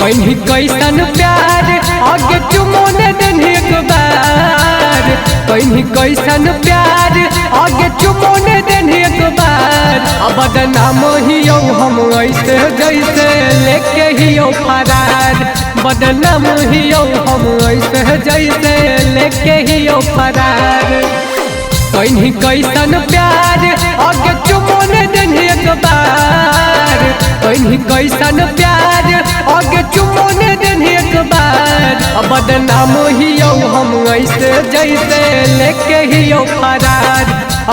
कहीं कैसन प्यार आगे चुमोने दिन एक बार, कहीं कैसन प्यार आगे चुमोने दिन एक बार। अब बदनाम हियो हम ऐसे जैसे लेके हियो फरार, बदनाम हियो हम ऐसे जैसे लेके हियो फरार। कहीं कैसन प्यार आगे चुमोने दिन एक बार, कहीं कैसन प्यार आगे चुमोने दिन एक बार। बदनाम हियो हम ऐसे जैसे लेके हियो फरार,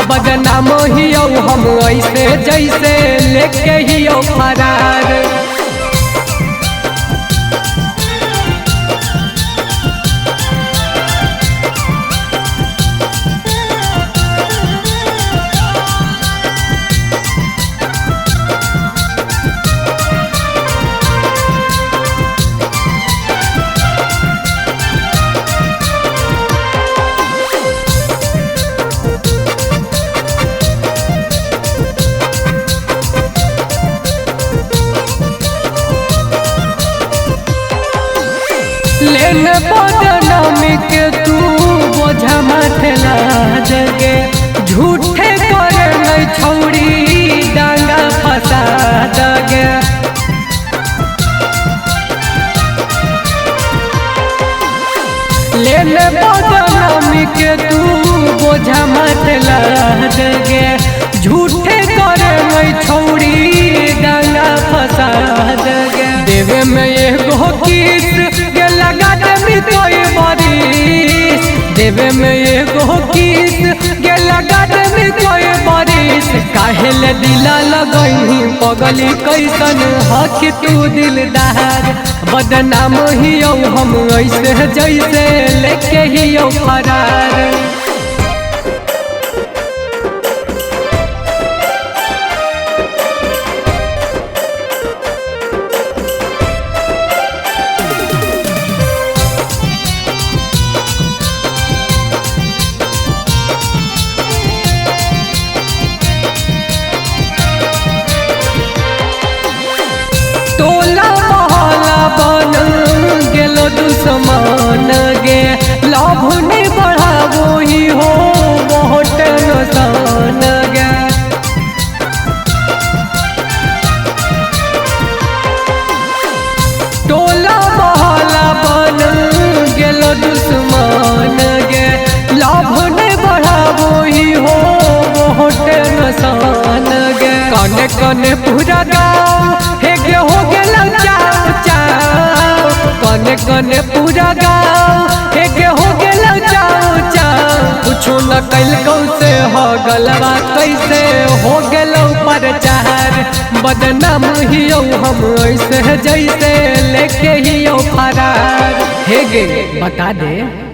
बदनाम हियो हम ऐसे जैसे लेके हियो फरार। लेने बदनामी के तू बोझा माथे ला जगे, झूठे करे नहीं छौड़ी डांगा फंसा दगे। लेने बदनामी के तू बोझा माथे ला जगे, झूठे करे नहीं छौड़ी डांगा फंसा दगे। देवे में एगो किस लगा दे कोई बारिश, देवे में एगो किस के लगा दे कोई बारिश। काहेले दिला लगई पगली कैसन हक तू दिलदार, बदनाम हियो हम ऐसे जैसे लेके हियो फरार। दुश्मन गे लाभ नहीं बढ़ावो ही हो बहुत नुकसान गे। टोला मोहल्ला बन गेलो दुश्मन गे, लाभ नहीं बढ़ावो ही हो बहुत नुकसान गे। कने कने पूरा गाँव हे गे हो गेलो चाव चाव, कने कने पूरा गाँव हे गे हो गेलो चाव चाव। कुछो न कैलको से हो गलवा कैसे हो गेलो प्रचार, बदनाम हियो हम ऐसे जैसे लेके हियो फरार। हे गे बता दे।